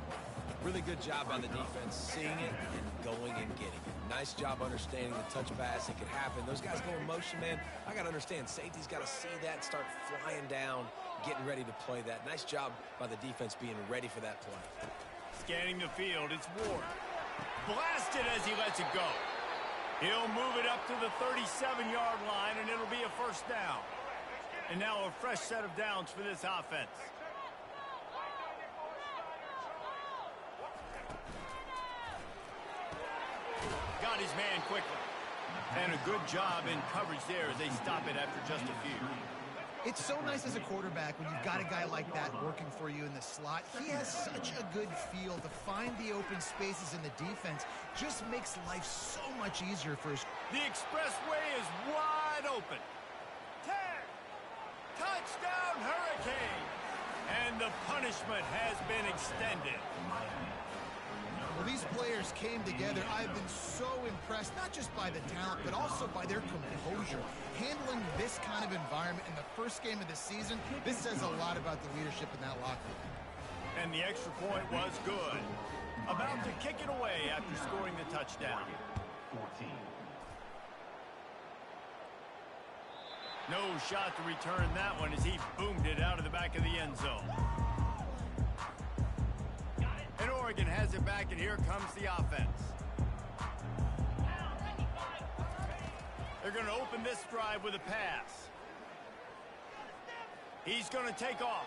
Really good job by the defense, seeing it and going and getting it. Nice job understanding the touch pass. It could happen. Those guys go in motion, man. I got to understand, safety's got to see that, start flying down, getting ready to play that. Nice job by the defense being ready for that play. Scanning the field, it's Ward. Blasted as he lets it go. He'll move it up to the 37-yard line, and it'll be a first down. And now a fresh set of downs for this offense. Got his man quickly. And a good job in coverage there as they stop it after just a few. It's so nice as a quarterback when you've got a guy like that working for you in the slot. He has such a good feel to find the open spaces in the defense. Just makes life so much easier for his... The expressway is wide open. 10. Touchdown, Hurricane. And the punishment has been extended. Well, these players came together. I've been so impressed, not just by the talent, but also by their composure. Handling this kind of environment in the first game of the season, this says a lot about the leadership in that locker room. And the extra point was good. About to kick it away after scoring the touchdown. 14. No shot to return that one as he boomed it out of the back of the end zone. And Oregon has it back, and here comes the offense. They're going to open this drive with a pass. He's going to take off.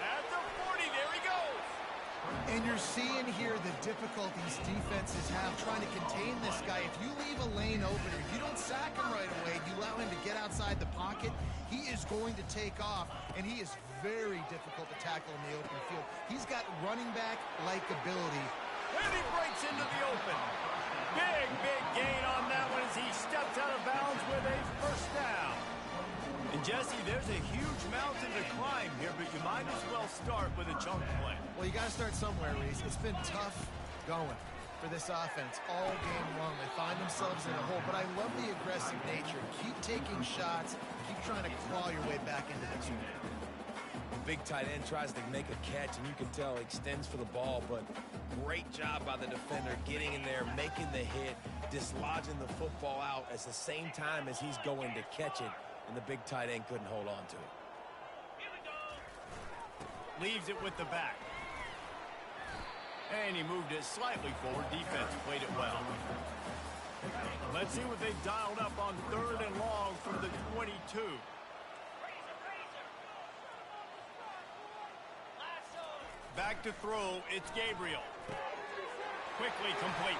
At the 40, there he goes. And you're seeing here the difficulties defenses have trying to contain this guy. If you leave a lane open or you don't sack him right away, you allow him to get outside the pocket, he is going to take off, and he is very difficult to tackle in the open field. He's got running back-like ability. And he breaks into the open. Big gain on that one as he steps out of bounds with a first down. And Jesse, there's a huge mountain to climb here, but you might as well start with a chunk play. Well, you got to start somewhere, Reese. It's been tough going for this offense all game long. They find themselves in a hole, but I love the aggressive nature. Keep taking shots. Keep trying to claw your way back into this one. Big tight end tries to make a catch, and you can tell he extends for the ball, but great job by the defender getting in there, making the hit, dislodging the football out at the same time as he's going to catch it, and the big tight end couldn't hold on to it. Leaves it with the back. And he moved it slightly forward. Defense played it well. Let's see what they dialed up on 3rd and long from the 22. Back to throw, it's Gabriel. Quickly complete.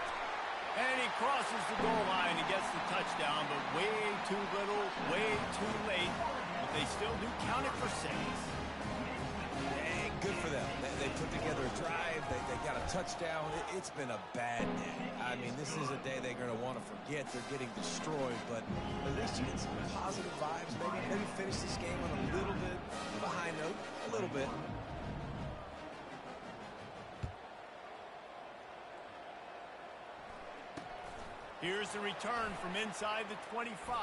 And he crosses the goal line and gets the touchdown, but way too little, way too late. But they still do count it for 6. Hey, good for them. They put together a drive. They got a touchdown. It's been a bad day. I mean, this is a day they're going to want to forget. They're getting destroyed, but at least you get some positive vibes. Maybe finish this game on a little bit of a high note. A little bit. Here's the return from inside the 25.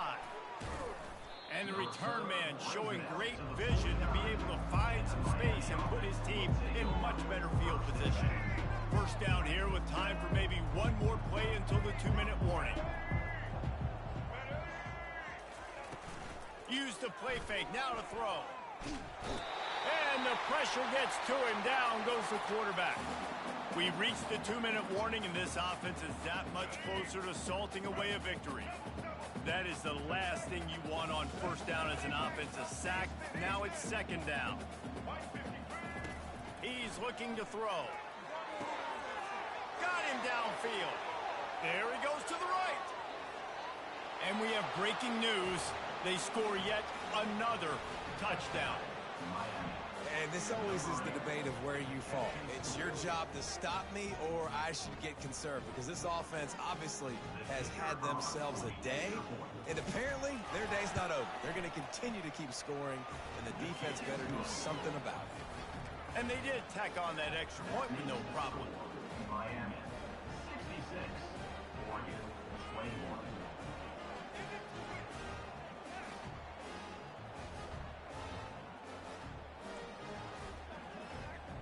And the return man showing great vision to be able to find some space and put his team in much better field position. First down here with time for maybe one more play until the 2-minute warning. Use the play fake, now to throw. And the pressure gets to him, down goes the quarterback. We've reached the 2-minute warning, and this offense is that much closer to salting away a victory. That is the last thing you want on first down as an offense, a sack. Now it's 2nd down. He's looking to throw. Got him downfield. There he goes to the right. And we have breaking news. They score yet another touchdown. And this always is the debate of where you fall. It's your job to stop me, or I should get conserved, because this offense obviously has had themselves a day, and apparently their day's not over. They're going to continue to keep scoring, and the defense better do something about it. And they did tack on that extra point with no problem. Miami, 66, Oregon, 21.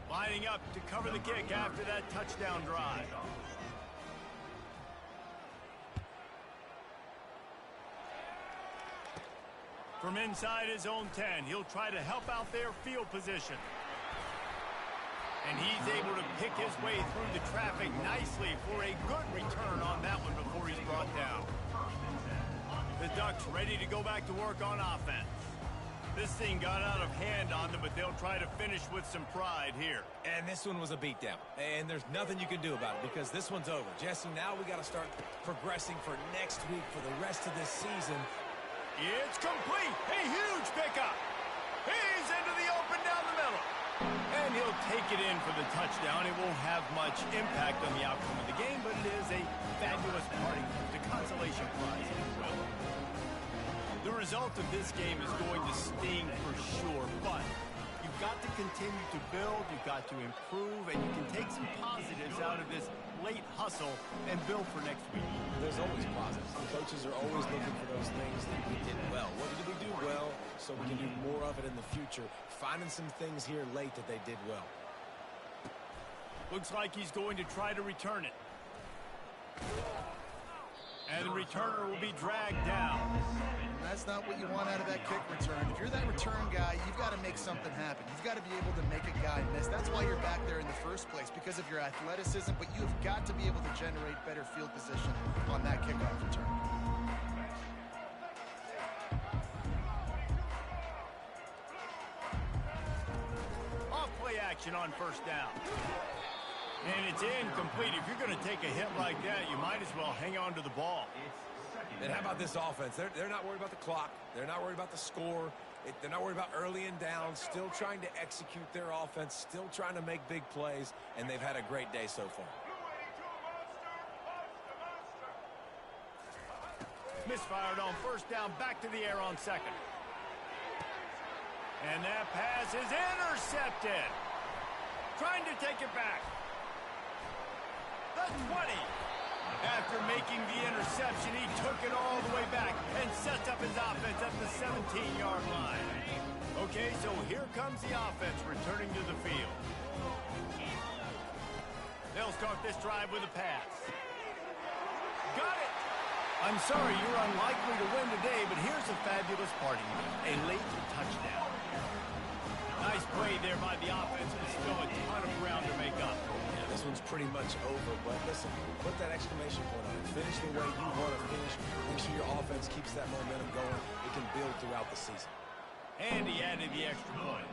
Lining up to cover the kick after that touchdown drive. From inside his own 10, he'll try to help out their field position. And he's able to pick his way through the traffic nicely for a good return on that one before he's brought down. The Ducks ready to go back to work on offense. This thing got out of hand on them, but they'll try to finish with some pride here. And this one was a beatdown, and there's nothing you can do about it because this one's over. Jesse, now we got to start progressing for next week for the rest of this season. It's complete. A huge pickup. He's into the open down the middle. And he'll take it in for the touchdown. It won't have much impact on the outcome of the game, but it is a fabulous party, the consolation prize, if you will. The result of this game is going to sting for sure, but you've got to continue to build, you've got to improve, and you can take some positives out of this late hustle and build for next week. There's always positives. The coaches are always looking for those things that we did well. What did we do well so we can do more of it in the future? Finding some things here late that they did well. Looks like he's going to try to return it. And the returner will be dragged down. That's not what you want out of that kick return. If you're that return guy, you've got to make something happen. You've got to be able to make a guy miss. That's why you're back there in the first place, because of your athleticism, but you have got to be able to generate better field position on that kickoff return. Off play action on first down. And it's incomplete. If you're going to take a hit like that, you might as well hang on to the ball. And how about this offense? They're not worried about the clock. They're not worried about the score. They're not worried about early and down. Still trying to execute their offense. Still trying to make big plays. And they've had a great day so far. Misfired on first down. Back to the air on second. And that pass is intercepted. Trying to take it back. The 20. After making the interception, he took it all the way back and sets up his offense at the 17-yard line. Okay, so here comes the offense returning to the field. They'll start this drive with a pass. Got it! I'm sorry, you're unlikely to win today, but here's a fabulous party. A late touchdown. Nice play there by the offense, but still a ton of ground to make up. Yeah, this one's pretty much over, but listen, put that exclamation point on it. Finish the way you want to finish. Make sure your offense keeps that momentum going. It can build throughout the season. And he added the extra point.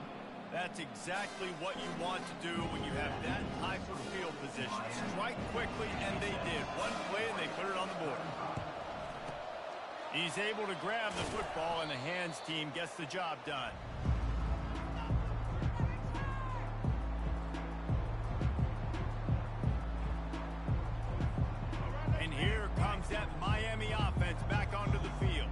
That's exactly what you want to do when you have that type of field position. Strike quickly, and they did. One play, and they put it on the board. He's able to grab the football, and the hands team gets the job done. And here comes that Miami offense back onto the field.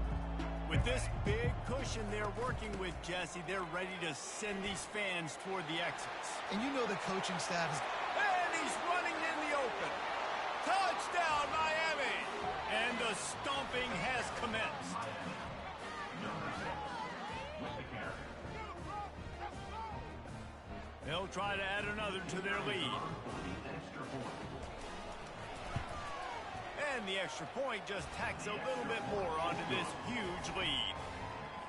With this big cushion they're working with, Jesse, they're ready to send these fans toward the exits. And you know the coaching staff is... And he's running in the open. Touchdown, Miami! And the stomping has commenced. They'll try to add another to their lead. And the extra point just tacks a little bit more onto this huge lead.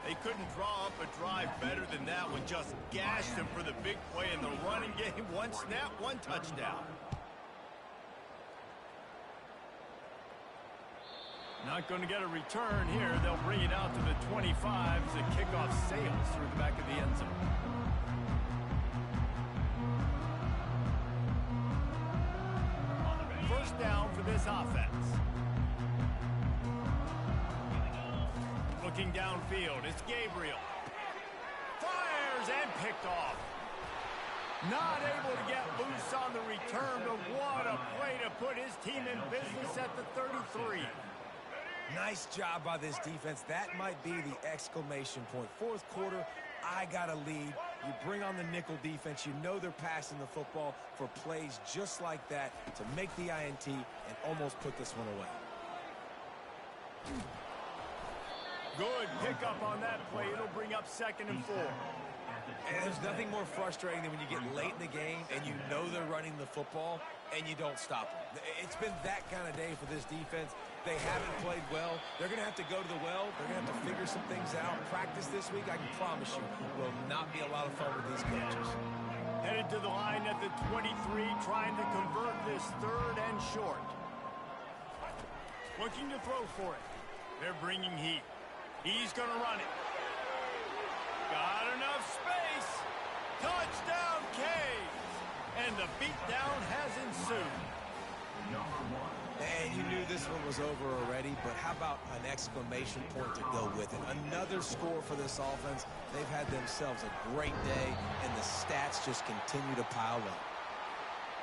They couldn't draw up a drive better than that one. Just gashed them for the big play in the running game. One snap, one touchdown. Not going to get a return here. They'll bring it out to the 25 as the kickoff sails through the back of the end zone. First down for this offense. Looking downfield, it's Gabriel. Fires and picked off. Not able to get loose on the return, but what a play to put his team in business at the 33. Nice job by this defense. That might be the exclamation point. Fourth quarter, I got a lead. You bring on the nickel defense. You know they're passing the football for plays just like that to make the INT and almost put this one away. Good pickup on that play. It'll bring up 2nd and 4. And there's nothing more frustrating than when you get late in the game and you know they're running the football and you don't stop them. It's been that kind of day for this defense. They haven't played well. They're going to have to go to the well. They're going to have to figure some things out. Practice this week, I can promise you, will not be a lot of fun with these coaches. Headed to the line at the 23, trying to convert this 3rd and short. Looking to throw for it. They're bringing heat. He's going to run it. Got enough space. Touchdown, Caves. And the beatdown has ensued. And you knew this one was over already, but how about an exclamation point to go with it? Another score for this offense. They've had themselves a great day, and the stats just continue to pile up.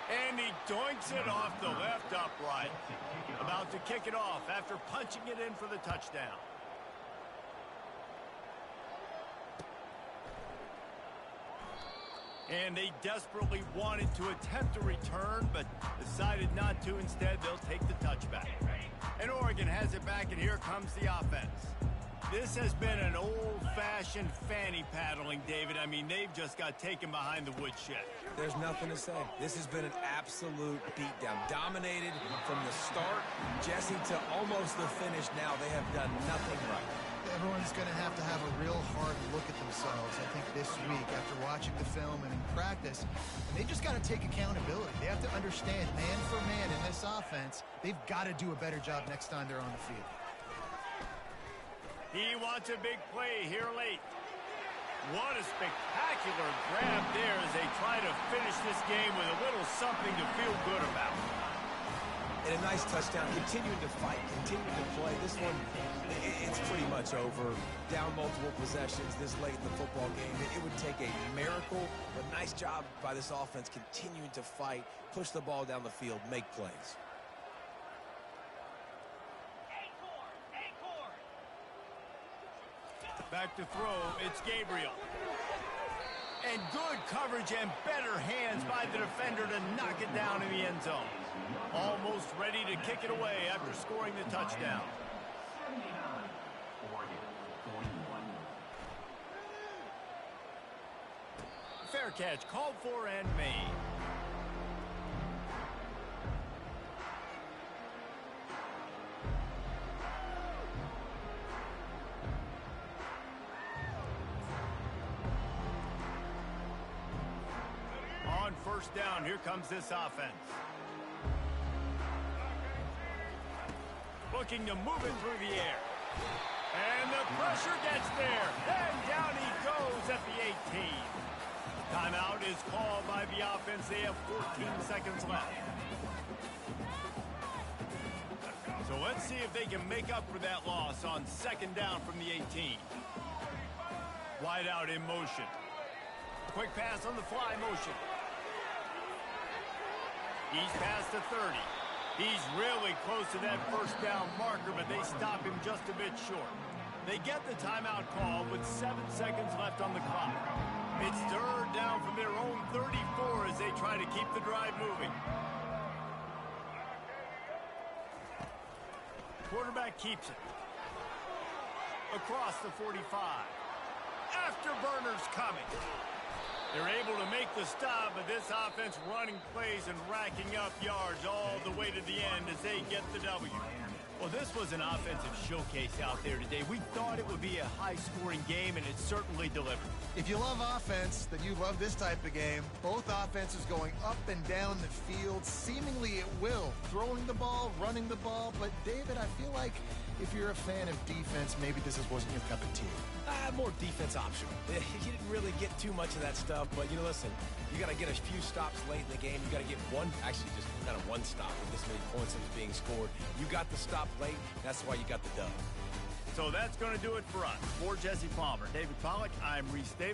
And he doinks it off the left upright. About to kick it off after punching it in for the touchdown. And they desperately wanted to attempt a return, but decided not to. Instead, they'll take the touchback. And Oregon has it back, and here comes the offense. This has been an old-fashioned fanny paddling, David. I mean, they've just got taken behind the woodshed. There's nothing to say. This has been an absolute beatdown. Dominated from the start, Jesse, to almost the finish now. They have done nothing right. Everyone's going to have a real hard look at themselves, I think, this week after watching the film and in practice. And they just got to take accountability. They have to understand, man for man in this offense, they've got to do a better job next time they're on the field. He wants a big play here late. What a spectacular grab there as they try to finish this game with a little something to feel good about. And a nice touchdown, continuing to fight, continuing to play. This one, it's pretty much over. Down multiple possessions this late in the football game. It would take a miracle, but nice job by this offense continuing to fight, push the ball down the field, make plays. Back to throw, it's Gabriel. And good coverage and better hands by the defender to knock it down in the end zone. Almost ready to kick it away after scoring the touchdown. Fair catch, called for and made. On first down, here comes this offense. Looking to move it through the air. And the pressure gets there. And down he goes at the 18. Timeout is called by the offense. They have 14 seconds left. So let's see if they can make up for that loss on second down from the 18. Wide out in motion. Quick pass on the fly motion. He's past the 30. He's really close to that first down marker, but they stop him just a bit short. They get the timeout call with 7 seconds left on the clock. It's third down from their own 34 as they try to keep the drive moving. Quarterback keeps it. Across the 45. Afterburners coming. They're able to make the stop, but this offense running plays and racking up yards all the way to the end as they get the W. Well, this was an offensive showcase out there today. We thought it would be a high-scoring game, and it certainly delivered. If you love offense, then you love this type of game. Both offenses going up and down the field, seemingly at will. Throwing the ball, running the ball. But, David, I feel like if you're a fan of defense, maybe this wasn't your cup of tea. More defense optional. You didn't really get too much of that stuff, but, listen, you got to get a few stops late in the game. You got to get one stop with this many points that was being scored. You got the stop late. That's why you got the dub. So that's going to do it for us. For Jesse Palmer, David Pollack, I'm Reese Davis.